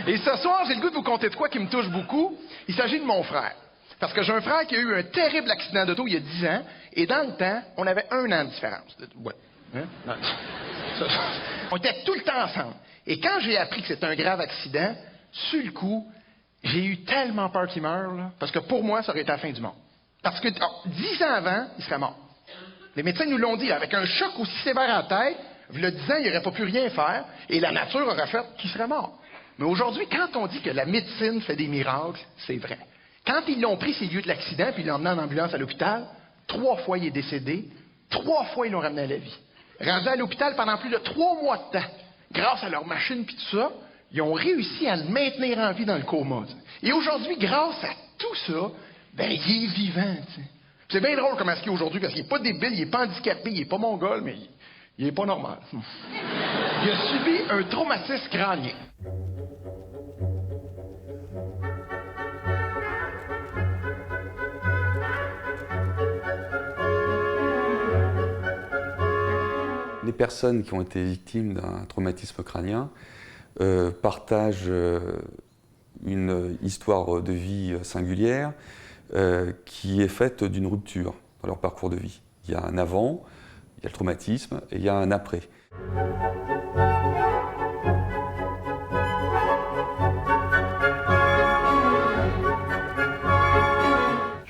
Et ce soir, j'ai le goût de vous conter de quoi qui me touche beaucoup. Il s'agit de mon frère. Parce que j'ai un frère qui a eu un terrible accident d'auto il y a 10 ans, et dans le temps, on avait 1 an de différence. Ouais. Hein? Non. On était tout le temps ensemble. Et quand j'ai appris que c'était un grave accident, sur le coup, j'ai eu tellement peur qu'il meure, là, parce que pour moi, ça aurait été la fin du monde. Parce que 10 ans avant, il serait mort. Les médecins nous l'ont dit, avec un choc aussi sévère à la tête, il y a 10 ans, il n'aurait pas pu rien faire, et la nature aurait fait qu'il serait mort. Mais aujourd'hui, quand on dit que la médecine fait des miracles, c'est vrai. Quand ils l'ont pris, ces lieux de l'accident, puis ils l'ont emmené en ambulance à l'hôpital, 3 fois il est décédé, 3 fois ils l'ont ramené à la vie. Rendu à l'hôpital pendant plus de 3 mois de temps, grâce à leur machine puis tout ça, ils ont réussi à le maintenir en vie dans le coma. T'sais. Et aujourd'hui, grâce à tout ça, ben il est vivant. T'sais. C'est bien drôle comment est-ce qu'il est aujourd'hui, parce qu'il n'est pas débile, il n'est pas handicapé, il n'est pas mongol, mais il n'est pas normal. Il a subi un traumatisme crânien. Les personnes qui ont été victimes d'un traumatisme crânien partagent une histoire de vie singulière qui est faite d'une rupture dans leur parcours de vie. Il y a un avant, il y a le traumatisme et il y a un après.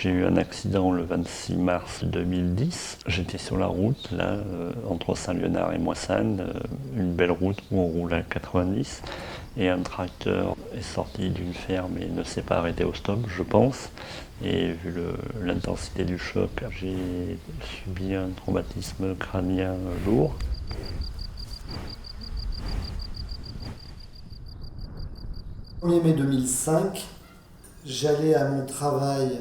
J'ai eu un accident le 26 mars 2010. J'étais sur la route, là, entre Saint-Léonard et Moissane, une belle route où on roule à 90. Et un tracteur est sorti d'une ferme et ne s'est pas arrêté au stop, je pense. Et vu l'intensité du choc, j'ai subi un traumatisme crânien lourd. Le 1er mai 2005, j'allais à mon travail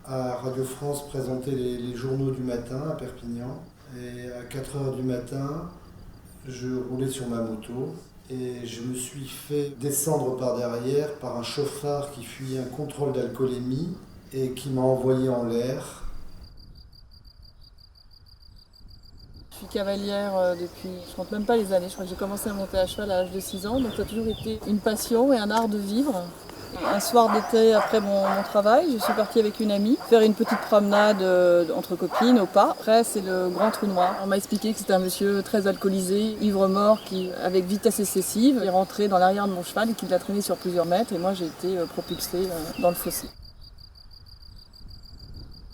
à Radio France présenter les journaux du matin à Perpignan. Et à 4 h du matin, je roulais sur ma moto et je me suis fait descendre par derrière par un chauffard qui fuyait un contrôle d'alcoolémie et qui m'a envoyé en l'air. Je suis cavalière depuis, je ne compte même pas les années, je crois que j'ai commencé à monter à cheval à l'âge de 6 ans, donc ça a toujours été une passion et un art de vivre. Un soir d'été après mon travail, je suis partie avec une amie faire une petite promenade entre copines au pas. Après, c'est le grand trou noir. On m'a expliqué que c'était un monsieur très alcoolisé, ivre-mort, qui, avec vitesse excessive, est rentré dans l'arrière de mon cheval et qui l'a traîné sur plusieurs mètres. Et moi, j'ai été propulsée dans le fossé.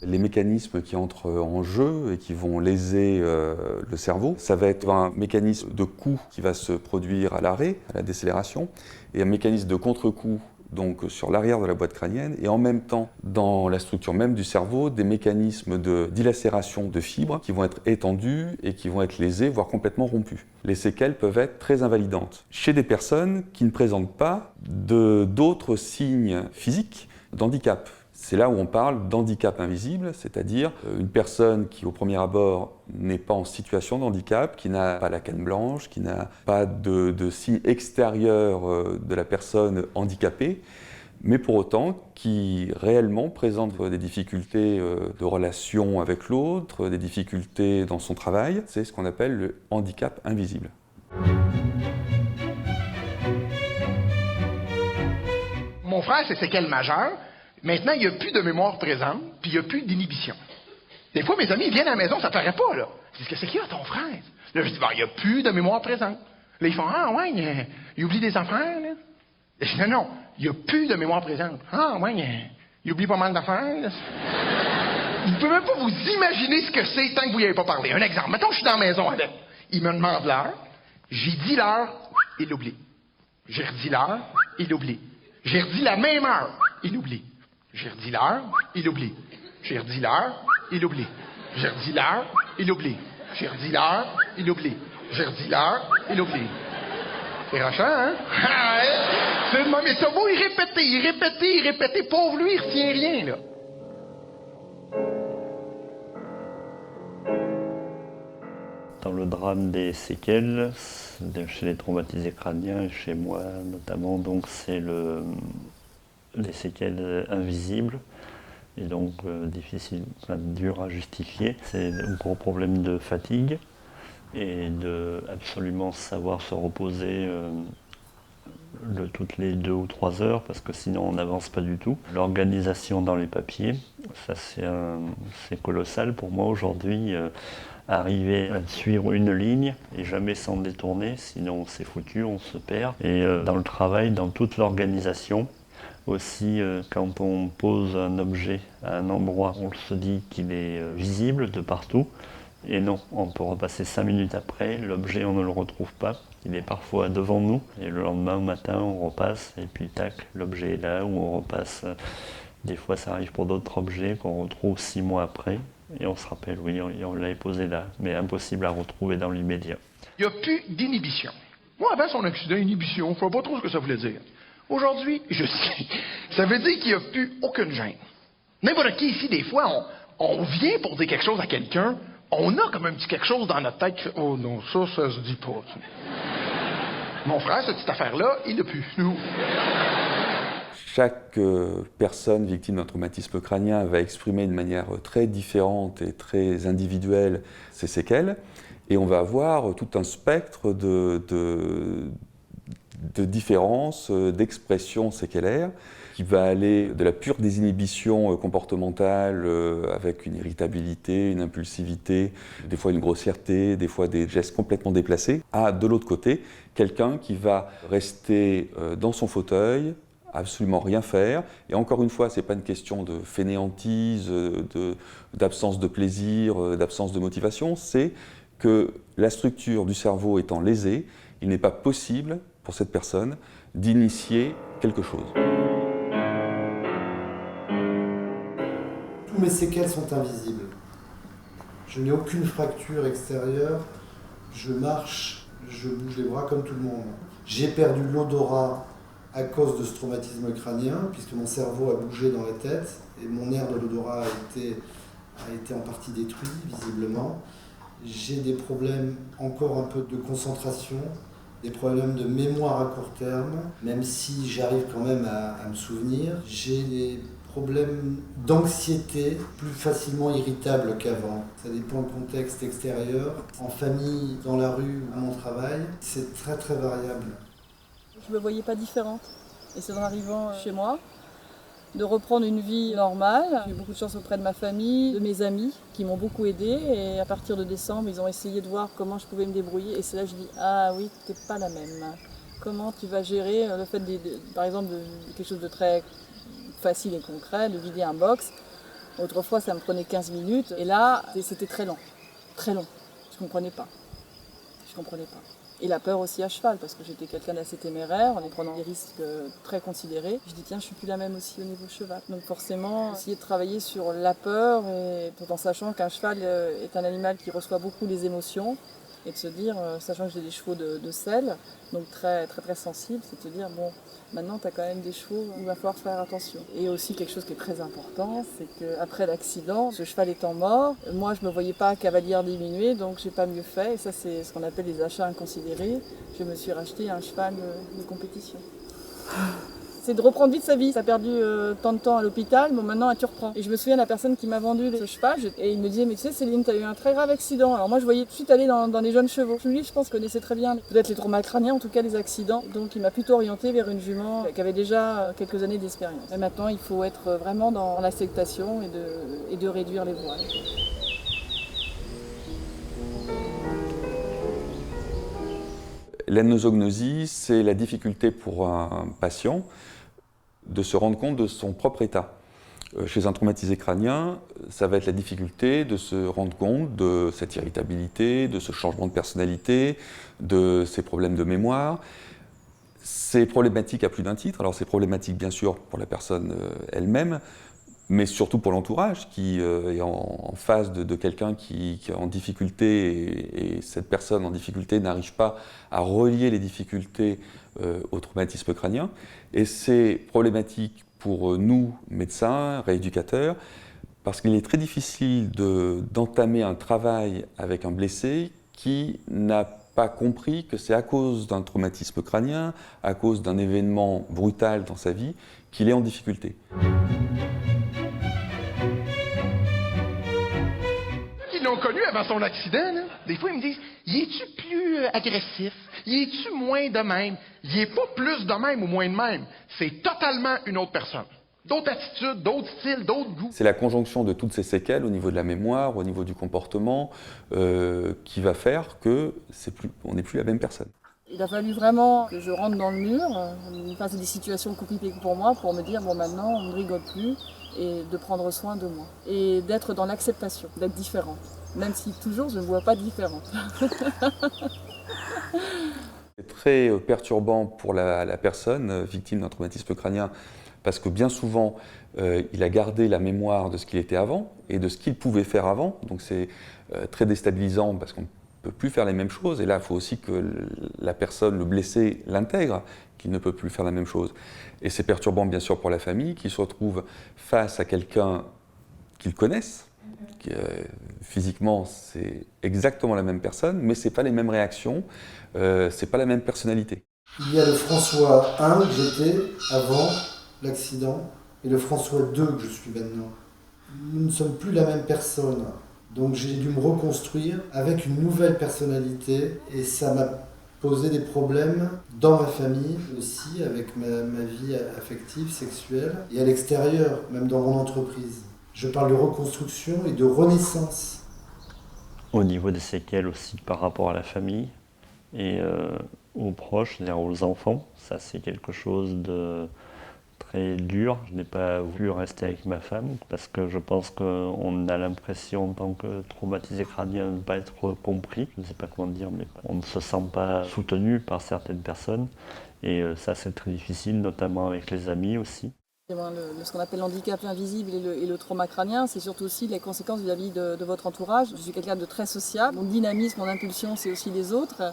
Les mécanismes qui entrent en jeu et qui vont léser le cerveau, ça va être un mécanisme de coup qui va se produire à l'arrêt, à la décélération, et un mécanisme de contre-coup donc sur l'arrière de la boîte crânienne, et en même temps, dans la structure même du cerveau, des mécanismes de dilacération de fibres qui vont être étendus et qui vont être lésés, voire complètement rompus. Les séquelles peuvent être très invalidantes chez des personnes qui ne présentent pas d'autres signes physiques d'handicap. C'est là où on parle d'handicap invisible, c'est-à-dire une personne qui, au premier abord, n'est pas en situation de handicap, qui n'a pas la canne blanche, qui n'a pas de signes extérieurs de la personne handicapée, mais pour autant qui réellement présente des difficultés de relation avec l'autre, des difficultés dans son travail. C'est ce qu'on appelle le handicap invisible. Mon frère, c'est séquelles majeures. Maintenant, il n'y a plus de mémoire présente, puis il n'y a plus d'inhibition. Des fois, mes amis ils viennent à la maison, ça ne paraît pas, là. Ils disent, qu'est-ce qu'il y a, ton frère? Là, je dis, il n'y a plus de mémoire présente. Là, ils font, ah, ouais, il oublie des affaires, là. Et je dis, non, il n'y a plus de mémoire présente. Ah, ouais, il oublie pas mal d'affaires, là. Il ne peut même pas vous imaginer ce que c'est tant que vous n'y avez pas parlé. Un exemple, mettons que je suis dans la maison avec. Il me demande l'heure, j'ai dit l'heure, il l'oublie. J'ai redit l'heure, il oublie. J'ai redit la même heure, il oublie. J'ai redit l'heure, il oublie. J'ai redit l'heure, il oublie. J'ai redit l'heure, il oublie. J'ai redit l'heure, il oublie. J'ai redit l'heure, il oublie. C'est rachant, hein? C'est de même. Mais ça beau, il répétait. Pauvre lui, il retient rien, là. Dans le drame des séquelles, chez les traumatisés crâniens, et chez moi notamment, donc c'est les séquelles invisibles et donc difficile, dur à justifier. C'est un gros problème de fatigue et de absolument savoir se reposer toutes les 2 ou 3 heures, parce que sinon on n'avance pas du tout. L'organisation dans les papiers, ça c'est colossal pour moi aujourd'hui. Arriver à suivre une ligne et jamais s'en détourner, sinon c'est foutu, on se perd. Et dans le travail, dans toute l'organisation, aussi quand on pose un objet à un endroit, on se dit qu'il est visible de partout. Et non, on peut repasser 5 minutes après, l'objet on ne le retrouve pas, il est parfois devant nous, et le lendemain au matin on repasse, et puis tac, l'objet est là, ou on repasse, des fois ça arrive pour d'autres objets qu'on retrouve 6 mois après, et on se rappelle, oui, on l'avait posé là, mais impossible à retrouver dans l'immédiat. Il n'y a plus d'inhibition. Moi, avant son accident, inhibition, je ne sais pas trop ce que ça voulait dire. Aujourd'hui, je sais. Ça veut dire qu'il n'y a plus aucune gêne. N'importe qui ici, des fois, on vient pour dire quelque chose à quelqu'un, on a comme un petit quelque chose dans notre tête qui fait « Oh non, ça se dit pas. » Mon frère, cette petite affaire-là, il l'a plus. Nous. Chaque personne victime d'un traumatisme crânien va exprimer de manière très différente et très individuelle ses séquelles, et on va avoir tout un spectre de différences, d'expressions séquellaires, qui va aller de la pure désinhibition comportementale avec une irritabilité, une impulsivité, des fois une grossièreté, des fois des gestes complètement déplacés, à de l'autre côté, quelqu'un qui va rester dans son fauteuil, absolument rien faire. Et encore une fois, ce n'est pas une question de fainéantise, d'absence de plaisir, d'absence de motivation, c'est que la structure du cerveau étant lésée, il n'est pas possible pour cette personne d'initier quelque chose. Tous mes séquelles sont invisibles. Je n'ai aucune fracture extérieure. Je marche, je bouge les bras comme tout le monde. J'ai perdu l'odorat à cause de ce traumatisme crânien, puisque mon cerveau a bougé dans la tête et mon aire de l'odorat a été en partie détruit, visiblement. J'ai des problèmes encore un peu de concentration, des problèmes de mémoire à court terme, même si j'arrive quand même à me souvenir. J'ai des problèmes d'anxiété, plus facilement irritable qu'avant. Ça dépend du contexte extérieur. En famille, dans la rue, à mon travail, c'est très très variable. Je ne me voyais pas différente. Et c'est en arrivant chez moi, de reprendre une vie normale. J'ai eu beaucoup de chance auprès de ma famille, de mes amis qui m'ont beaucoup aidée. Et à partir de décembre, ils ont essayé de voir comment je pouvais me débrouiller. Et c'est là que je dis, ah oui, t'es pas la même. Comment tu vas gérer le fait, par exemple, de quelque chose de très facile et concret, de vider un box. Autrefois, ça me prenait 15 minutes. Et là, c'était très long. Très long. Je comprenais pas. Et la peur aussi à cheval, parce que j'étais quelqu'un d'assez téméraire, en prenant des risques très considérés. Je dis, tiens, je suis plus la même aussi au niveau cheval. Donc forcément, essayer de travailler sur la peur, et tout en sachant qu'un cheval est un animal qui reçoit beaucoup les émotions, et de se dire, sachant que j'ai des chevaux de selle, donc très très très sensibles, c'est de se dire, bon, maintenant tu as quand même des chevaux où il va falloir faire attention. Et aussi quelque chose qui est très important, c'est qu'après l'accident, ce cheval étant mort, moi je ne me voyais pas cavalière diminuée, donc j'ai pas mieux fait, et ça c'est ce qu'on appelle les achats inconsidérés. Je me suis racheté un cheval de compétition. C'est de reprendre vite sa vie. Ça a perdu tant de temps à l'hôpital, bon maintenant tu reprends. Et je me souviens de la personne qui m'a vendu ce cheval, et il me disait, mais tu sais Céline, tu as eu un très grave accident. Alors moi je voyais tout de suite aller dans les jeunes chevaux. Lui, je pense qu'il connaissait très bien peut-être les traumas crâniens, en tout cas les accidents. Donc il m'a plutôt orienté vers une jument qui avait déjà quelques années d'expérience. Et maintenant il faut être vraiment dans l'acceptation et de réduire les voiles. L'anosognosie, c'est la difficulté pour un patient de se rendre compte de son propre état. Chez un traumatisé crânien, ça va être la difficulté de se rendre compte de cette irritabilité, de ce changement de personnalité, de ces problèmes de mémoire. C'est problématique à plus d'un titre. Alors c'est problématique bien sûr pour la personne elle-même, mais surtout pour l'entourage qui est en face de quelqu'un qui est en difficulté et cette personne en difficulté n'arrive pas à relier les difficultés au traumatisme crânien. Et c'est problématique pour nous, médecins, rééducateurs, parce qu'il est très difficile d'entamer un travail avec un blessé qui n'a pas compris que c'est à cause d'un traumatisme crânien, à cause d'un événement brutal dans sa vie, qu'il est en difficulté. Ils l'ont connu avant son accident, là, des fois, ils me disent, y es-tu plus agressif? Y es-tu moins de même? Y est pas plus de même ou moins de même. C'est totalement une autre personne. D'autres attitudes, d'autres styles, d'autres goûts. C'est la conjonction de toutes ces séquelles au niveau de la mémoire, au niveau du comportement, qui va faire que on n'est plus la même personne. Il a fallu vraiment que je rentre dans le mur, face à des situations compliquées pour moi, pour me dire, bon maintenant, on ne rigole plus, et de prendre soin de moi. Et d'être dans l'acceptation, d'être différente. Même si toujours je ne me vois pas différente. C'est très perturbant pour la personne victime d'un traumatisme crânien, parce que bien souvent, il a gardé la mémoire de ce qu'il était avant et de ce qu'il pouvait faire avant. Donc c'est très déstabilisant parce qu'on ne peut plus faire les mêmes choses. Et là, il faut aussi que la personne, le blessé, l'intègre, qu'il ne peut plus faire la même chose. Et c'est perturbant bien sûr pour la famille qui se retrouve face à quelqu'un qu'ils connaissent. Physiquement, c'est exactement la même personne, mais ce n'est pas les mêmes réactions, c'est pas la même personnalité. Il y a le François 1 que j'étais avant l'accident et le François 2 que je suis maintenant. Nous ne sommes plus la même personne. Donc j'ai dû me reconstruire avec une nouvelle personnalité et ça m'a posé des problèmes dans ma famille aussi, avec ma vie affective, sexuelle et à l'extérieur, même dans mon entreprise. Je parle de reconstruction et de renaissance. Au niveau des séquelles aussi par rapport à la famille et aux proches, c'est-à-dire aux enfants, ça c'est quelque chose de très dur. Je n'ai pas voulu rester avec ma femme parce que je pense qu'on a l'impression en tant que traumatisé crânien de ne pas être compris. Je ne sais pas comment dire, mais on ne se sent pas soutenu par certaines personnes. Et ça c'est très difficile, notamment avec les amis aussi. Ce qu'on appelle l'handicap invisible et le trauma crânien, c'est surtout aussi les conséquences vis-à-vis de votre entourage. Je suis quelqu'un de très sociable. Mon dynamisme, mon impulsion, c'est aussi les autres.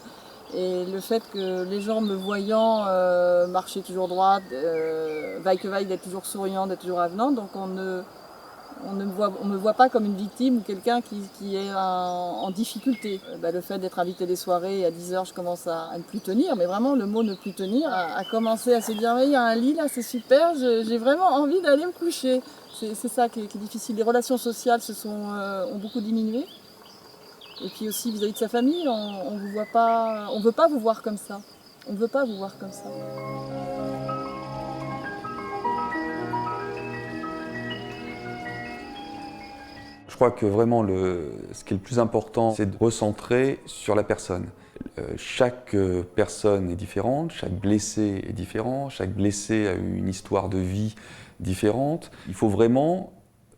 Et le fait que les gens me voyant marcher toujours droit, vaille que vaille, d'être toujours souriant, d'être toujours avenant, donc on me voit pas comme une victime ou quelqu'un qui est en difficulté. Le fait d'être invité des soirées, à 10h je commence à ne plus tenir, mais vraiment le mot ne plus tenir, à commencer à se dire mais il y a un lit là, c'est super, j'ai vraiment envie d'aller me coucher. C'est ça qui est difficile. Les relations sociales ont beaucoup diminué. Et puis aussi vis-à-vis de sa famille, on vous voit pas, on veut pas vous voir comme ça. On ne veut pas vous voir comme ça. Je crois que vraiment, ce qui est le plus important, c'est de recentrer sur la personne. Chaque personne est différente, chaque blessé est différent, chaque blessé a une histoire de vie différente. Il faut vraiment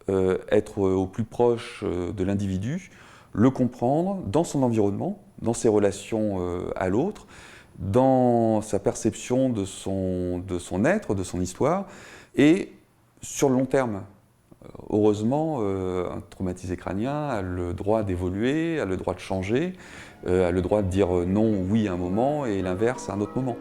être au plus proche de l'individu, le comprendre dans son environnement, dans ses relations à l'autre, dans sa perception de son être, de son histoire, et sur le long terme. Heureusement, un traumatisé crânien a le droit d'évoluer, a le droit de changer, a le droit de dire non ou oui à un moment et l'inverse à un autre moment.